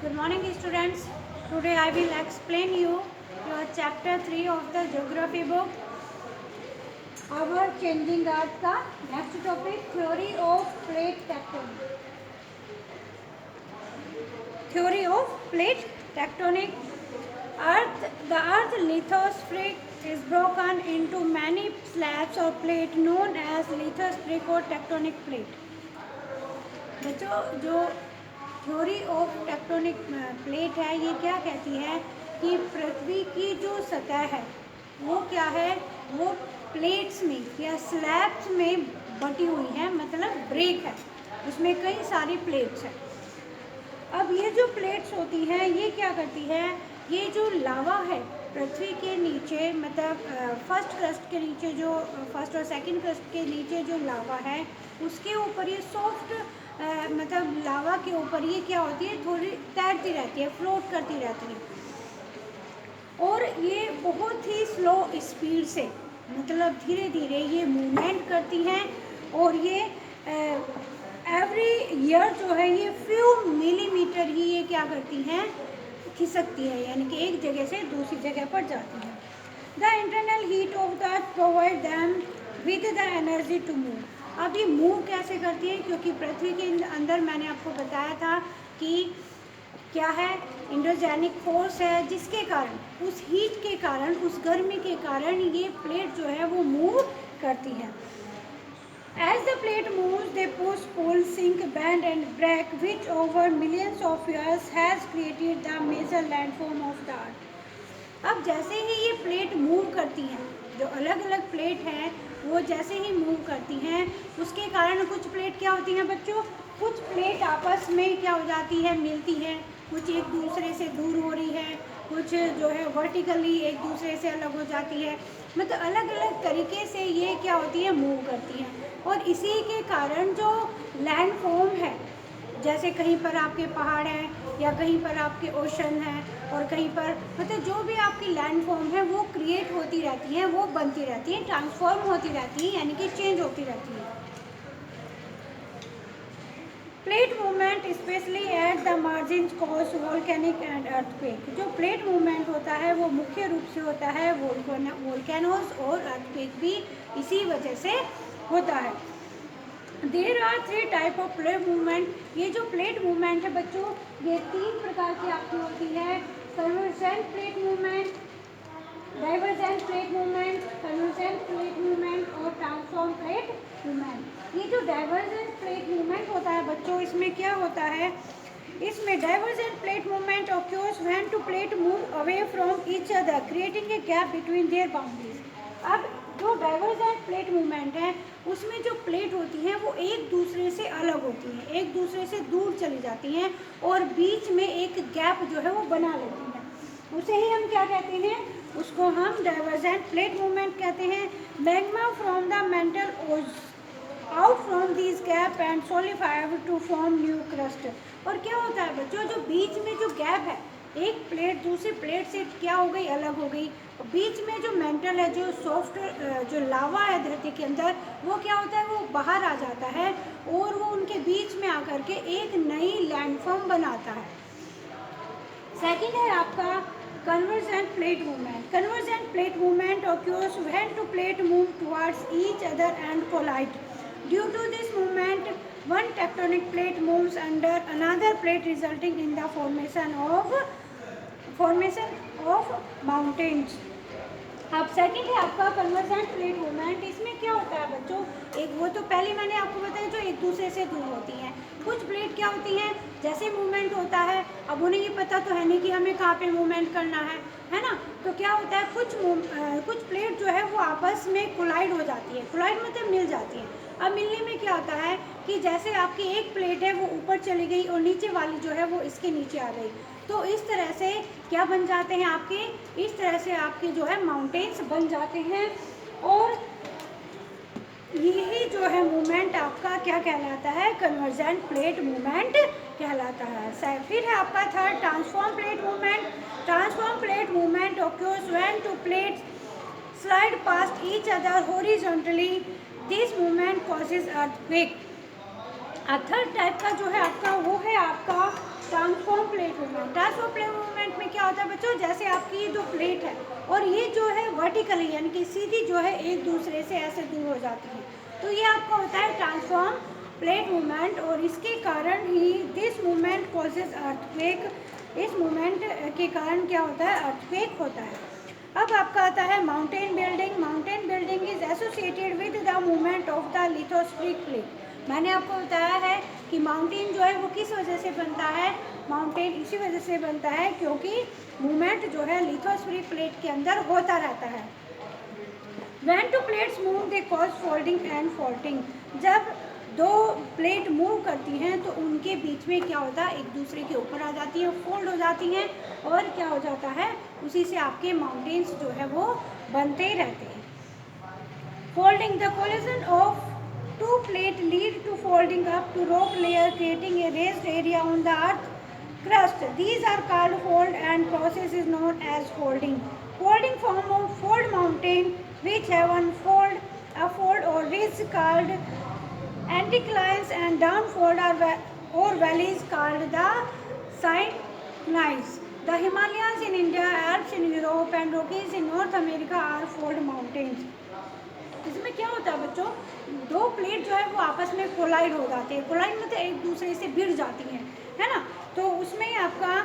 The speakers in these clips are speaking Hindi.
Good morning students. Today I will explain you your chapter 3 of the geography book. Our changing earth का next topic theory of plate tectonic. Theory of plate tectonic. The earth lithosphere is broken into many slabs or plate known as lithosphere or tectonic plate. बच्चों जो थ्योरी ऑफ टेक्टोनिक प्लेट है ये क्या कहती है कि पृथ्वी की जो सतह है वो क्या है, वो प्लेट्स में या स्लैब्स में बटी हुई है, मतलब ब्रेक है, उसमें कई सारी प्लेट्स हैं। अब ये जो प्लेट्स होती हैं ये क्या करती है, ये जो लावा है पृथ्वी के नीचे, मतलब फर्स्ट क्रस्ट के नीचे, जो फर्स्ट और सेकंड क्रस्ट के नीचे जो लावा है उसके ऊपर ये सॉफ्ट मतलब लावा के ऊपर ये क्या होती है, थोड़ी तैरती रहती है, फ्लोट करती रहती है और ये बहुत ही स्लो स्पीड से, मतलब धीरे धीरे ये मूवमेंट करती हैं और ये एवरी ईयर जो है ये फ्यू मिलीमीटर ही ये क्या करती हैं, खिसकती है, यानी कि एक जगह से दूसरी जगह पर जाती है। The internal heat of the earth provide them with the energy to move. अब ये मूव कैसे करती है, क्योंकि पृथ्वी के अंदर मैंने आपको बताया था कि क्या है, इंडोजेनिक फोर्स है, जिसके कारण, उस हीट के कारण, उस गर्मी के कारण ये प्लेट जो है वो मूव करती है। As the plate moves, they push, pull, sink, bend and break, which over millions of years has created the major landform of the earth. अब जैसे ही ये प्लेट मूव करती हैं, जो अलग अलग प्लेट हैं वो जैसे ही मूव करती हैं उसके कारण कुछ प्लेट क्या होती हैं बच्चों, कुछ प्लेट आपस में क्या हो जाती है, मिलती हैं, कुछ एक दूसरे से दूर हो रही है, कुछ जो है वर्टिकली एक दूसरे से अलग हो जाती है, मतलब अलग अलग तरीके से ये क्या होती है, मूव करती हैं। और इसी के कारण जो लैंड फॉर्म है, जैसे कहीं पर आपके पहाड़ हैं या कहीं पर आपके ओशन है और कहीं पर, मतलब जो भी आपकी लैंड फॉर्म है वो क्रिएट होती रहती हैं, वो बनती रहती हैं, ट्रांसफॉर्म होती रहती हैं, यानी कि चेंज होती रहती है। Plate movement specially at the margin cause volcanic and earthquake. जो प्लेट मूवमेंट होता है वो मुख्य रूप से होता है वोल्केनोज और अर्थक्वेक भी इसी वजह से होता है। There are 3 type of plate movement. ये जो प्लेट मूवमेंट है बच्चों, ये 3 प्रकार की आपकी होती है, convergent plate movement, divergent plate movement, convergent plate movement और ट्रांसफॉर्म प्लेट मूवमेंट। ये जो डाइवर्जेंट प्लेट मूवमेंट होता है बच्चों, इसमें क्या होता है, इसमें divergent plate movement occurs when two plate move away from each other creating a gap between their boundaries। अब जो डाइवर्जेंट प्लेट मूवमेंट है उसमें जो प्लेट होती हैं वो एक दूसरे से अलग होती हैं, एक दूसरे से दूर चली जाती हैं और बीच में एक गैप जो है वो बना लेती हैं, उसे ही हम क्या कहते हैं, उसको हम डाइवर्जेंट प्लेट मूवमेंट कहते हैं। Magma from the mantle ooze out from this gap and solidified to form new crust. और क्या होता है बच्चों, जो बीच में जो गैप है, एक प्लेट दूसरी प्लेट से क्या हो गई, अलग हो गई, बीच में जो मेंटल है, जो सॉफ्ट जो लावा है धरती के अंदर, वो क्या होता है, वो बाहर आ जाता है और वो उनके बीच में आकर के एक नई लैंडफॉर्म बनाता है। सेकंड है आपका convergent plate movement. Convergent plate movement occurs when two plate move towards each other and collide. Due to this movement, one tectonic plate moves under another plate, resulting in the formation of mountains. अब सेकंड है आपका कन्वर्जेंट प्लेट मूवमेंट। इसमें क्या होता है बच्चों, एक वो तो पहले मैंने आपको बताया जो एक दूसरे से दूर होती हैं, कुछ प्लेट क्या होती हैं, जैसे मूवमेंट होता है, अब उन्हें ये पता तो है नहीं कि हमें कहाँ पे मूवमेंट करना है ना, तो क्या होता है, कुछ प्लेट जो है वो आपस में कोलाइड हो जाती है, कोलाइड मतलब मिल जाती है। अब मिलने में क्या होता है कि जैसे आपकी एक प्लेट है वो ऊपर चली गई और नीचे वाली जो है वो इसके नीचे आ गई, तो इस तरह से क्या बन जाते हैं आपके, इस तरह से आपके जो है माउंटेन्स बन जाते हैं। और यही जो है मूवमेंट आपका क्या कहलाता है, कन्वर्जेंट प्लेट मूवमेंट कहलाता है। फिर है आपका third transform plate movement. Transform plate movement occurs when two plates slide past each other horizontally. This movement causes earthquake. Third type का जो है आपका वो है आपका transform plate plate movement. Transfer plate movement में क्या होता है बच्चों, जैसे आपकी ये जो प्लेट है और ये जो है वर्टिकली यानी कि सीधी जो है एक दूसरे से ऐसे दूर हो जाती है, तो ये आपका होता है ट्रांसफॉर्म प्लेट मूवमेंट। और इसके कारण ही दिस मूवमेंट कॉजेज अर्थक्वेक, इस मूवमेंट के कारण क्या होता है, अर्थक्वेक होता है। अब आपका आता है mountain building. Mountain building is associated with the movement of the lithospheric plate. मैंने आपको बताया है कि माउंटेन जो है वो किस वजह से बनता है, माउंटेन इसी वजह से बनता है क्योंकि मूवमेंट जो है लिथोस्फेरिक प्लेट के अंदर होता रहता है। When two plates move they cause folding and faulting। जब दो प्लेट मूव करती हैं तो उनके बीच में क्या होता है, एक दूसरे के ऊपर आ जाती है, फोल्ड हो जाती हैं और क्या हो जाता है, उसी से आपके माउंटेन्स जो है वो बनते रहते हैं। Folding, the collision of two plate lead to folding up two rock layer creating a raised area on the earth crust। These are called fold and process is known as folding। Folding form of fold mountain which have one fold, a fold or ridge called anticlines and downfold or valleys called the synclines। The Himalayas in India, Alps in Europe and Rockies in North America are fold mountains। इसमें क्या होता है बच्चों, दो प्लेट जो है वो आपस में कोलाइड हो जाती है, कोलाइड मतलब एक दूसरे से भिड़ जाती हैं, है ना। तो उसमें आपका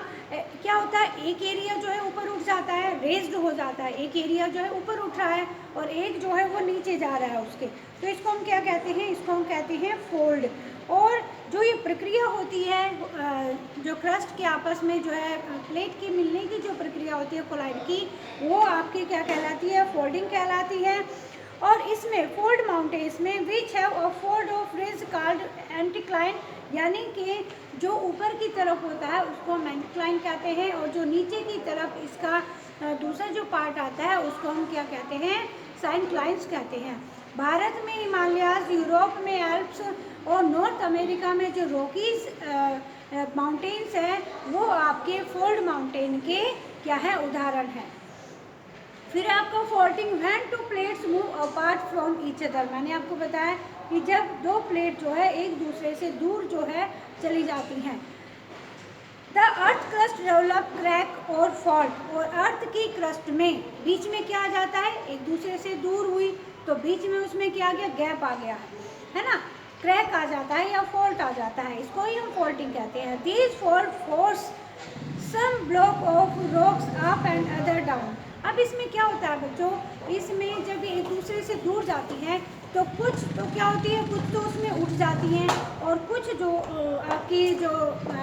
क्या होता है, एक एरिया जो है ऊपर उठ जाता है, रेज्ड हो जाता है, एक एरिया जो है ऊपर उठ रहा है और एक जो है वो नीचे जा रहा है उसके, तो इसको हम क्या कहते हैं, इसको हम कहते हैं फोल्ड। और जो ये प्रक्रिया होती है जो क्रस्ट के आपस में जो है प्लेट की मिलने की जो प्रक्रिया होती है कोलाइड की, वो आपकी क्या कहलाती है, फोल्डिंग कहलाती है। और इसमें फोल्ड माउंटेन्स में which have a fold of ridge called anticline, यानी कि जो ऊपर की तरफ होता है उसको हम एंटीक्लाइन कहते हैं और जो नीचे की तरफ इसका दूसरा जो पार्ट आता है उसको हम क्या कहते हैं, साइनक्लाइंस कहते हैं। भारत में हिमालयाज, यूरोप में एल्प्स और नॉर्थ अमेरिका में जो रॉकीज माउंटेन्स हैं वो आपके फोल्ड माउंटेन के क्या है, उदाहरण है। फिर आपको folding, when to plates move apart from each other. मैंने आपको बताया कि जब दो प्लेट जो है एक दूसरे से दूर जो है चली जाती हैं। The earth crust develop crack और फॉल्ट, और अर्थ की क्रस्ट में बीच में क्या आ जाता है, एक दूसरे से दूर हुई तो बीच में उसमें क्या आ गया, गैप आ गया है ना, क्रैक आ जाता है या फॉल्ट आ जाता है, इसको ही हम फॉल्टिंग कहते हैं। These fault force some block of rocks up and other down. अब इसमें क्या होता है बच्चों, इसमें जब एक दूसरे से दूर जाती हैं तो कुछ तो क्या होती है, कुछ तो उसमें उठ जाती हैं और कुछ जो आपकी जो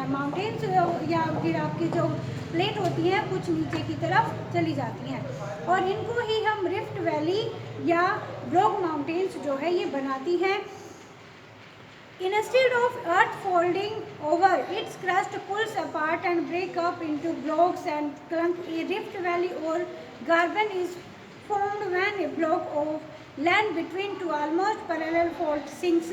माउंटेन्स या फिर आपकी जो प्लेट होती हैं कुछ नीचे की तरफ चली जाती हैं और इनको ही हम रिफ्ट वैली या ब्लॉक माउंटेन्स जो है ये बनाती हैं। Instead of earth folding over, its crust pulls apart and break up into blocks and clump. A rift valley or garden is formed when a block of land between two almost parallel fault sinks.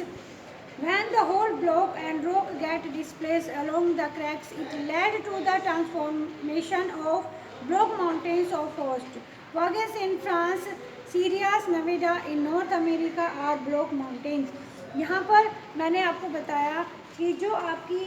When the whole block and rock get displaced along the cracks, it led to the transformation of block mountains of host. Vosges in France, Sierras Nevada in North America are block mountains। यहाँ पर मैंने आपको बताया कि जो आपकी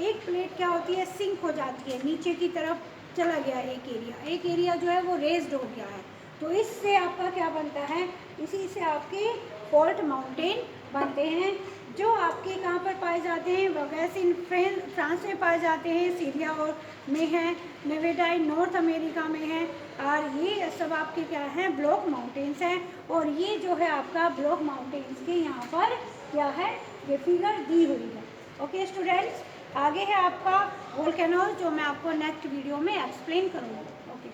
एक प्लेट क्या होती है, सिंक हो जाती है, नीचे की तरफ चला गया एक एरिया जो है वो रेज्ड हो गया है, तो इससे आपका क्या बनता है, इसी से आपके फॉल्ट माउंटेन बनते हैं जो आपके कहाँ पर पाए जाते हैं, वगैस इन फ्रांस में पाए जाते हैं, सीरिया और में हैं, नेवेडा इन नॉर्थ अमेरिका में है, और ये सब आपके क्या हैं, ब्लॉक माउंटेन्स हैं। और ये जो है आपका ब्लॉक माउंटेन्स के यहाँ पर क्या है, ये फिगर दी हुई है। ओके स्टूडेंट्स, आगे है आपका वोल्केनोज जो मैं आपको नेक्स्ट वीडियो में एक्सप्लेन करूँगी। ओके।